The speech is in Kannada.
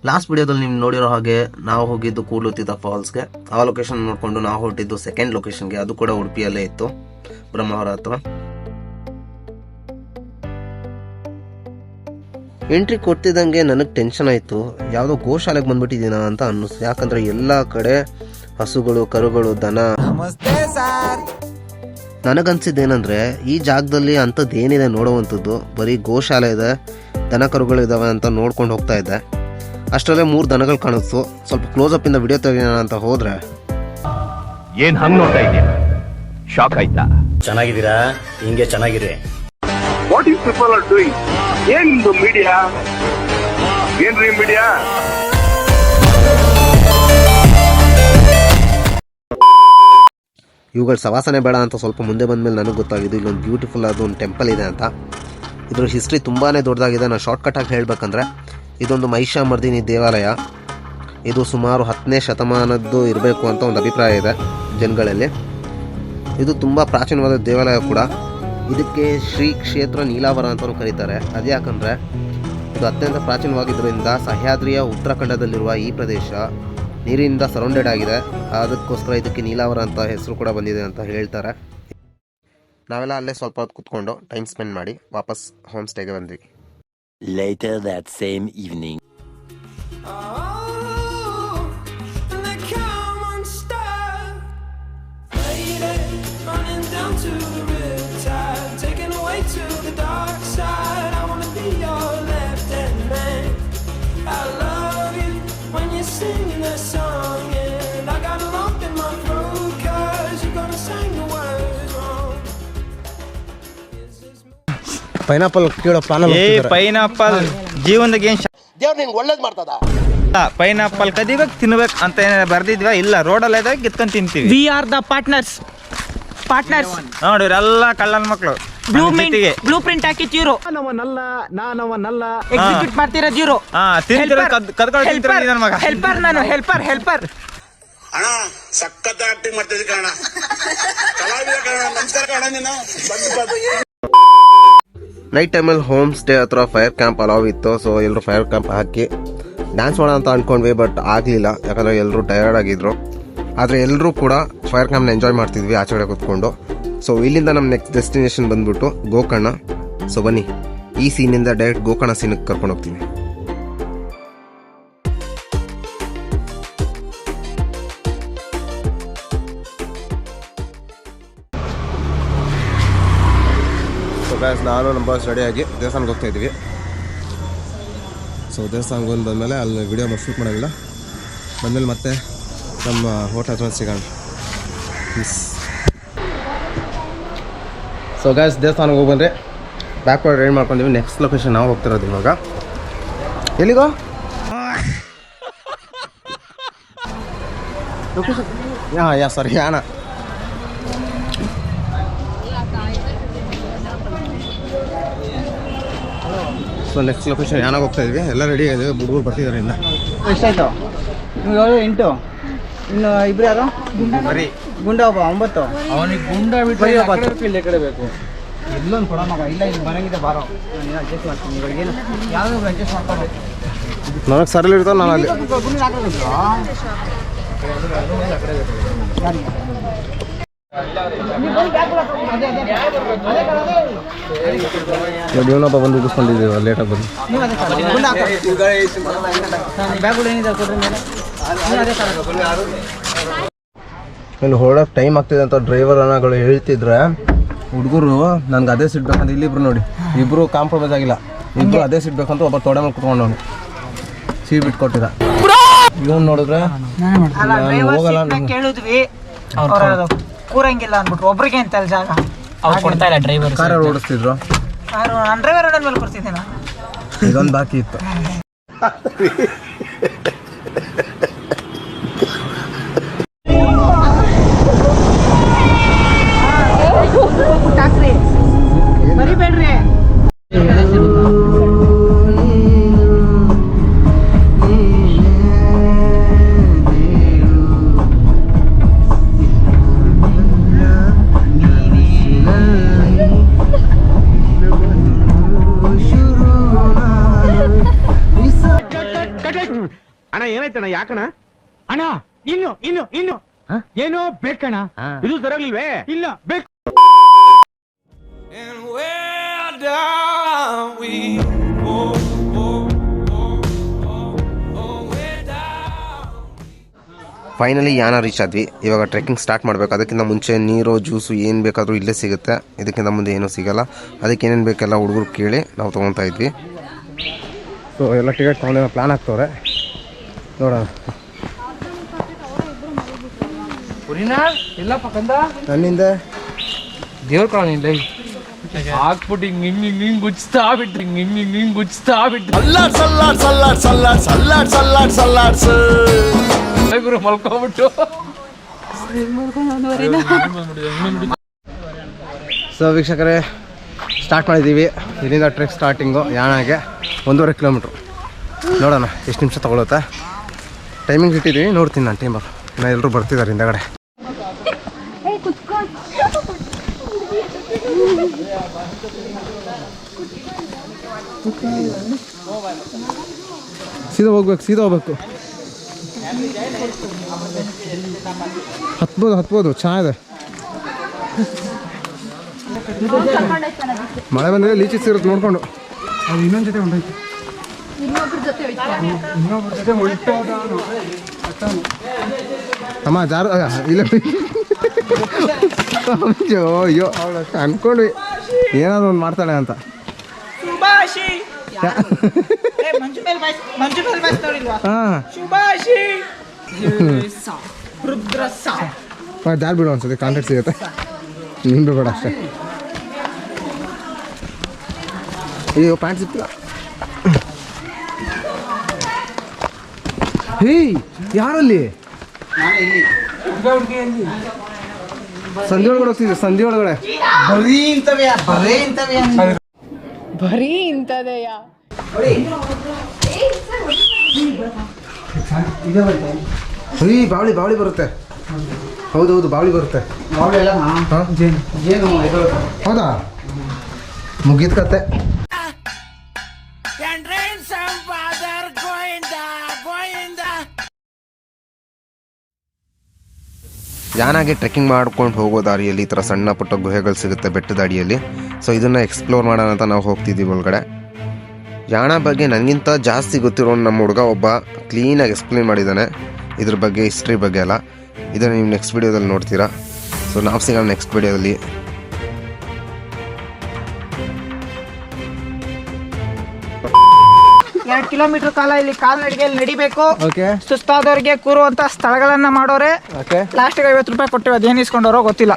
ಲಾಸ್ಟ್ ವಿಡಿಯೋದಲ್ಲಿ ನೀವು ನೋಡಿರೋ ಹಾಗೆ ನಾವು ಹೋಗಿದ್ದು ಕೂಡ್ಲುತ್ತಿದ್ದ ಫಾಲ್ಸ್ಗೆ. ಆ ಲೊಕೇಶನ್ ನೋಡಿಕೊಂಡು ನಾವು ಹೊರಟಿದ್ದು ಸೆಕೆಂಡ್ ಲೊಕೇಶನ್ಗೆ. ಅದು ಕೂಡ ಉಡುಪಿಯಲ್ಲೇ ಇತ್ತು, ಬ್ರಹ್ಮಾವರ ಹತ್ರ. ಎಂಟ್ರಿ ಕೊಡ್ತಿದ್ದಂಗೆ ನನಗೆ ಟೆನ್ಷನ್ ಆಯಿತು, ಯಾವುದೋ ಗೋಶಾಲೆಗೆ ಬಂದ್ಬಿಟ್ಟಿದ್ದೀನ ಅಂತ ಅನ್ನಿಸ್ತು. ಯಾಕಂದರೆ ಎಲ್ಲ ಕಡೆ ಹಸುಗಳು, ಕರುಗಳು, ದನ. ನನಗನ್ಸಿದ್ದೇನೆಂದರೆ ಈ ಜಾಗದಲ್ಲಿ ಅಂಥದ್ದು ಏನಿದೆ ನೋಡುವಂಥದ್ದು, ಬರೀ ಗೋಶಾಲೆ ಇದೆ, ದನ ಕರುಗಳಿದ್ದಾವೆ ಅಂತ ನೋಡ್ಕೊಂಡು ಹೋಗ್ತಾ ಇದ್ದೆ. ಅಷ್ಟರಲ್ಲೇ 3 ದನಗಳು ಕಾಣಿಸ್ತು. ಸ್ವಲ್ಪ ಕ್ಲೋಸಪ್ ಇಂದ ವಿಡಿಯೋ ತೆಗೆಯೋಣ ಅಂತ ಹೋದ್ರೆ ಏನ್ ಹಂಗ್ ನೋಡ್ತಾ ಇದೀಯ? ಶಾಕ್ ಆಯ್ತಾ? ಚೆನ್ನಾಗಿದ್ದೀರಾ? ಹಿಂಗೆ ಚೆನ್ನಾಗಿರಿ. What you people are doing? ಏನ್ ನಿಮ್ದು ಮೀಡಿಯಾ? ಏನ್ರಿ ಮೀಡಿಯಾ? ಇವುಗಳ ಸವಾಸನೆ ಬೇಡ ಅಂತ ಸ್ವಲ್ಪ ಮುಂದೆ ಬಂದಮೇಲೆ ನನಗೆ ಗೊತ್ತಾಗಿದ್ದು ಇಲ್ಲೊಂದು ಬ್ಯೂಟಿಫುಲ್ ಆದ ಒಂದು ಟೆಂಪಲ್ ಇದೆ ಅಂತ. ಇದ್ರ ಹಿಸ್ಟ್ರಿ ತುಂಬಾ ದೊಡ್ಡದಾಗಿದೆ. ನಾನು ಶಾರ್ಟ್ಕಟಾಗಿ ಹೇಳಬೇಕಂದ್ರೆ ಇದೊಂದು ಮಹಿಷಾಮರ್ದಿನಿ ದೇವಾಲಯ. ಇದು ಸುಮಾರು 10ನೇ ಶತಮಾನದ್ದು ಇರಬೇಕು ಅಂತ ಒಂದು ಅಭಿಪ್ರಾಯ ಇದೆ ಜನಗಳಲ್ಲಿ. ಇದು ತುಂಬ ಪ್ರಾಚೀನವಾದ ದೇವಾಲಯ ಕೂಡ. ಇದಕ್ಕೆ ಶ್ರೀ ಕ್ಷೇತ್ರ ನೀಲಾವರ ಅಂತಲೂ ಕರೀತಾರೆ. ಅದ್ಯಾಕಂದರೆ ಇದು ಅತ್ಯಂತ ಪ್ರಾಚೀನವಾಗಿದ್ದರಿಂದ ಸಹ್ಯಾದ್ರಿಯ ಉತ್ತರಾಖಂಡದಲ್ಲಿರುವ ಈ ಪ್ರದೇಶ ನೀರಿನಿಂದ ಸರೌಂಡೆಡ್ ಆಗಿದೆ. ಅದಕ್ಕೋಸ್ಕರ ಇದಕ್ಕೆ ನೀಲಾವರ ಅಂತ ಹೆಸರು ಕೂಡ ಬಂದಿದೆ ಅಂತ ಹೇಳ್ತಾರೆ. ನಾವೆಲ್ಲ ಅಲ್ಲೇ ಸ್ವಲ್ಪ ಹೊತ್ತು ಕೂತ್ಕೊಂಡು ಟೈಮ್ ಸ್ಪೆಂಡ್ ಮಾಡಿ ವಾಪಸ್ ಹೋಮ್ ಸ್ಟೇಗೆ ಬಂದ್ವಿ. Later that same evening. Pineapple ಕೀಳೋ ಪ್ಲಾನ್. ಪೈನಾಪಲ್ ಜೀವನದಾಗ ಏನ್ ದೇವ್ರು ನಿನ್ಗೆ ಒಳ್ಳೇದು ಮಾಡ್ತದ. ಪೈನಾಪಲ್ ಕದಿಬೇಕು ತಿನ್ಬೇಕು ಅಂತ ಏನಾರ ಬರ್ದಿದ್ವಾ? ಇಲ್ಲ, ರೋಡಲ್ಲಿ ಇದ್ದಾಗ ಕಿತ್ಕೊಂಡು ತಿಂತೀವಿ. We are the partners. ನೋಡಿವ್ರಿ ಎಲ್ಲ ಕಳ್ಳನ ಮಕ್ಕಳು. ಬ್ಲೂ ಪ್ರಿಂಟ್ ಹಾಕಿ ತೀರೋ ನಾನವನಲ್ಲ ಎಕ್ಸಿಕ್ಯೂಟ್ ಮಾಡ್ತೀರಾ ಜೀರೋ. ಕದ್ಕೊಂಡು ತಿಂತೀರ ನನ್ನ ಮಗ. ಹೆಲ್ಪರ್ ನಾನು, ಹೆಲ್ಪರ್. ಅಣ್ಣ ಸಖತ್ ಆಕ್ಟಿಂಗ್ ಮಾಡ್ತಿದ್ದಿ ಕಣ, ಕಲಾವಿದ ಕಣ. ನಮಸ್ಕಾರ ಕಣ, ನೀನು ಬಂದು ನೈಟ್ ಟೈಮಲ್ಲಿ ಹೋಮ್ ಸ್ಟೇ ಹತ್ರ ಫೈರ್ ಕ್ಯಾಂಪ್ ಅಲಾವ್ ಇತ್ತು. ಸೊ ಎಲ್ಲರೂ ಫೈರ್ ಕ್ಯಾಂಪ್ ಹಾಕಿ ಡ್ಯಾನ್ಸ್ ಮಾಡೋಣ ಅಂತ ಅಂದ್ಕೊಂಡ್ವಿ, ಬಟ್ ಆಗಲಿಲ್ಲ. ಯಾಕಂದರೆ ಎಲ್ಲರೂ ಟಯರ್ಡ್ ಆಗಿದ್ರು. ಆದರೆ ಎಲ್ಲರೂ ಕೂಡ ಫೈರ್ ಕ್ಯಾಂಪ್ನ ಎಂಜಾಯ್ ಮಾಡ್ತಿದ್ವಿ ಆಚೆ ಕೂತ್ಕೊಂಡು. ಸೊ ಇಲ್ಲಿಂದ ನಮ್ಮ ನೆಕ್ಸ್ಟ್ ಡೆಸ್ಟಿನೇಷನ್ ಬಂದ್ಬಿಟ್ಟು ಗೋಕರ್ಣ. ಸೊ ಬನ್ನಿ, ಈ ಸೀನಿಂದ ಡೈರೆಕ್ಟ್ ಗೋಕರ್ಣ ಸೀನಿಗೆ ಕರ್ಕೊಂಡು ಹೋಗ್ತೀನಿ. ನಾನು ನಮ್ಮ ಬಾಸ್ ರೆಡಿಯಾಗಿ ದೇವಸ್ಥಾನಕ್ಕೆ ಹೋಗ್ತಾ ಇದ್ದೀವಿ. ಸೊ ದೇವಸ್ಥಾನಕ್ಕೆ ಬಂದು ಬಂದಮೇಲೆ ಅಲ್ಲಿ ವಿಡಿಯೋ ಶೂಟ್ ಮಾಡೋದಿಲ್ಲ. ಬಂದಮೇಲೆ ಮತ್ತೆ ನಮ್ಮ ಹೋಟೆಲ್ ಹತ್ರ ಸಿಗೋಣ. ಸೊ ಗೈಸ್, ದೇವಸ್ಥಾನಕ್ಕೆ ಹೋಗಿ ಬಂದರೆ ಬ್ಯಾಕ್ವರ್ಡ್ ರೆಡಿ ಮಾಡ್ಕೊಂಡಿವಿ. ನೆಕ್ಸ್ಟ್ ಲೊಕೇಶನ್ ನಾವು ಹೋಗ್ತಿರೋದು ಇವಾಗ. ಎಲ್ಲಿಗೋ ಲೊಕೇಶನ್? ಸಾರಿ, ಯಾನ. ಸೊ ನೆಕ್ಸ್ಟ್ ಲೊಕೇಶನ್ ಯಾನಾಗ ಹೋಗ್ತಾ ಇದ್ವಿ. ಎಲ್ಲ ರೆಡಿ ಆಗಿದೆ, ಹುಡುಗರು ಬರ್ತಿದ್ದಾರೆ. ಇನ್ನು ಎಷ್ಟಾಯ್ತು? 8. ಇನ್ನು ಇಬ್ರು ಯಾರು? ಗುಂಡ ಒಬ್ಬ 9. ಅವನಿಗೆ ಗುಂಡ ಬಿಟ್ಟು ಇಲ್ಲೇ ಕಡೆ ಬೇಕು. ಇಲ್ಲೊಂದು ಕೊಡ ಮಗ. ಇಲ್ಲ ಇಲ್ಲಿ ಬರಂಗಿದೆ, ಬಾರೋ. ನಾನು ಅಡ್ಜಸ್ಟ್ ಮಾಡ್ತೀನಿ. ಇವಾಗ ಏನು ಯಾವ್ದು ಅಡ್ಜಸ್ಟ್ ಮಾಡ್ಕೋಬೇಕು. ನನಗೆ ಸರಳ ಇರ್ತಾವೆ. ನಾನು ಅಲ್ಲಿ ಇವನೊಬ್ಬ ಬಂದು ಉಗಿಸ್ಕೊಂಡಿದ್ದೀವಿ ಲೇಟಾಗಿ ಬಂದು. ಇಲ್ಲಿ ಹೊರಡೋಕೆ ಟೈಮ್ ಆಗ್ತಿದೆ ಅಂತ ಡ್ರೈವರ್ ಅನ್ನಗಳು ಹೇಳ್ತಿದ್ರೆ, ಹುಡುಗರು ನನ್ಗೆ ಅದೇ ಸೀಟ್ ಬೇಕಂತ. ಇಲ್ಲಿಬ್ರು ನೋಡಿ, ಇಬ್ಬರು ಕಾಂಪ್ರಮೈಸ್ ಆಗಿಲ್ಲ. ಇಬ್ಬರು ಅದೇ ಸೀಟ್ ಬೇಕಂತ ಒಬ್ಬ ತೊಡೆ ಮೇಲೆ ಕುತ್ಕೊಂಡವನು ಸೀಟ್ ಬಿಟ್ಕೊಟ್ಟಿದ. ಇವನು ನೋಡಿದ್ರೆ ಹೋಗಲ್ಲ, ಕೇಳಿದ್ವಿ, ಕೂರಂಗಿಲ್ಲ ಅಂದ್ಬಿಟ್ರು. ಒಬ್ರಿಗೆ ಅಂತ ಜಾಗ ಅವ್ರು ಕೊಡ್ತಾ ಇಲ್ಲ. ಡ್ರೈವರ್ ಕಾರ್ ಓಡಿಸ್ತಿದ್ರು. ನಾನು ಡ್ರೈವರ್ ರೋಡ್ ಮೇಲೆ ಕೊಡ್ತಿದ್ದೇನೆ. ಇದೊಂದು ಬಾಕಿ ಇತ್ತು. ಬರಿಬೇಡ್ರಿ. ಅಣ್ಣ ಏನಾಯ್ತಣ್ಣ ಯಾಕಣ ಅಣ್ಣ ಇನ್ನು ಏನೋ ಬೇಕಣ್ಣ. ಇದು ಸರಿಯಾಗ್ಲಿಲ್ವೇ ಇಲ್ಲ ಬೇಕು. ಫೈನಲಿ ಯಾನ ರೀಚ್ ಆದ್ವಿ. ಇವಾಗ ಟ್ರೆಕ್ಕಿಂಗ್ ಸ್ಟಾರ್ಟ್ ಮಾಡಬೇಕು. ಅದಕ್ಕಿಂತ ಮುಂಚೆ ನೀರು ಜ್ಯೂಸು ಏನು ಬೇಕಾದರೂ ಇಲ್ಲೇ ಸಿಗುತ್ತೆ. ಇದಕ್ಕಿಂತ ಮುಂದೆ ಏನೂ ಸಿಗಲ್ಲ. ಅದಕ್ಕೆ ಏನೇನು ಬೇಕೆಲ್ಲ ಹುಡುಗರು ಕೇಳಿ ನಾವು ತೊಗೊತಾ ಇದ್ವಿ. ಸೊ ಎಲ್ಲ ಟಿಕೆಟ್ ತೊಗೊಂಡು ಪ್ಲ್ಯಾನ್ ಆಗ್ತವ್ರೆ, ನೋಡೋಣ. ಇಲ್ಲಪ್ಪ ಕಂದ ನನ್ನಿಂದ ದೇವ್ರ ಕಾಣಿಲ್ಲ ಹಾಕ್ಬಿಟ್ಟು ಹಿಂಗ್ ಗುಚ್ತಾ ಬಿಟ್ಟು ಗುರು ಮಲ್ಕೊಂಬಿಟ್ಟು. ಸೊ ವೀಕ್ಷಕರೇ, ಸ್ಟಾರ್ಟ್ ಮಾಡಿದ್ದೀವಿ. ಇಲ್ಲಿಂದ ಟ್ರೆಕ್ ಸ್ಟಾರ್ಟಿಂಗು ಯಾಣಾಗೆ 1.5 ಕಿಲೋಮೀಟ್ರು. ನೋಡೋಣ ಎಷ್ಟು ನಿಮಿಷ ತೊಗೊಳುತ್ತೆ. ಟೈಮಿಂಗ್ ಇಟ್ಟಿದ್ದೀವಿ, ನೋಡ್ತೀನಿ ನಾನು ಟೈಮಲ್ಲಿ. ಇನ್ನು ಎಲ್ಲರೂ ಬರ್ತಿದ್ದಾರೆ ಹಿಂದಗಡೆ. ಸೀದಾ ಹೋಗ್ಬೇಕು. ಹತ್ಬೋದು ಚೆನ್ನಾಗಿದೆ. ಮಳೆ ಬಂದರೆ ಲೀಚಿಸ್ ಇರುತ್ತೆ ನೋಡ್ಕೊಂಡು. ಅದು ಇನ್ನೊಂದು ಜೊತೆ ಹೊಂಟೈತೆ. ಅಮ್ಮ ಜಾರು ಇಲ್ಲ. ಅಯ್ಯೋ ಅನ್ಕೊಂಡ್ವಿ ಏನಾದ್ರು ಒಂದು ಮಾಡ್ತಾಳೆ ಅಂತ. ಜಾರ್ ಬಿಡು ಅನ್ಸುತ್ತೆ, ಕಾಂಟ್ಯಾಕ್ಟ್ ಸಿಗುತ್ತೆ. ನಿಂದು ಬೇಡ ಅಷ್ಟೇ. ಅಯ್ಯೋ ಪ್ಯಾಂಟ್ ಸಿಕ್ಕಿಲ್ಲ. ಹೇ ಯಾರಲ್ಲಿ ಸಂಧಿ ಒಳಗಡೆ ಹೋಗ್ತಿದ್ದೆ. ಸಂಧಿ ಒಳಗಡೆ ಬರೀ ಇಂಥದೆಯಾ? ಬಾವಳಿ ಬರುತ್ತೆ. ಹೌದು ಬಾವಳಿ ಬರುತ್ತೆ. ಹೌದಾ, ಮುಗೀತ್ ಕತೆ. ಯಾನಾಗೆ ಟ್ರೆಕ್ಕಿಂಗ್ ಮಾಡ್ಕೊಂಡು ಹೋಗೋ ದಾರಿಯಲ್ಲಿ ಈ ಥರ ಸಣ್ಣ ಪುಟ್ಟ ಗುಹೆಗಳು ಸಿಗುತ್ತೆ ಬೆಟ್ಟದ ಅಡಿಯಲ್ಲಿ. ಸೊ ಇದನ್ನು ಎಕ್ಸ್ಪ್ಲೋರ್ ಮಾಡೋಣ ಅಂತ ನಾವು ಹೋಗ್ತಿದ್ದೀವಿ ಒಳಗಡೆ. ಯಾಣ ಬಗ್ಗೆ ನನಗಿಂತ ಜಾಸ್ತಿ ಗೊತ್ತಿರೋ ನಮ್ಮ ಹುಡುಗ ಒಬ್ಬ ಕ್ಲೀನಾಗಿ ಎಕ್ಸ್ಪ್ಲೇನ್ ಮಾಡಿದ್ದಾನೆ ಇದ್ರ ಬಗ್ಗೆ, ಹಿಸ್ಟ್ರಿ ಬಗ್ಗೆ ಎಲ್ಲ. ಇದನ್ನು ನೀವು ನೆಕ್ಸ್ಟ್ ವಿಡಿಯೋದಲ್ಲಿ ನೋಡ್ತೀರಾ. ಸೊ ನಾವು ಸಿಗೋಣ ನೆಕ್ಸ್ಟ್ ವಿಡಿಯೋದಲ್ಲಿ. 2 ಕಿಲೋಮೀಟರ್ ಕಾಲ ಇಲ್ಲಿ ಕಾಲ್ನಡಿಗೆಯಲ್ಲಿ ನಡಿಬೇಕು. ಓಕೆ, ಸುಸ್ತಾದವ್ರಿಗೆ ಕೂರುವಂತ ಸ್ಥಳಗಳನ್ನ ಮಾಡೋರೆ. ಲಾಸ್ಟ್ಗೆ 50 ರೂಪಾಯಿ ಕೊಟ್ಟಿವಿ, ಅದೇನು ಇಸ್ಕೊಂಡವ್ರೋ ಗೊತ್ತಿಲ್ಲ.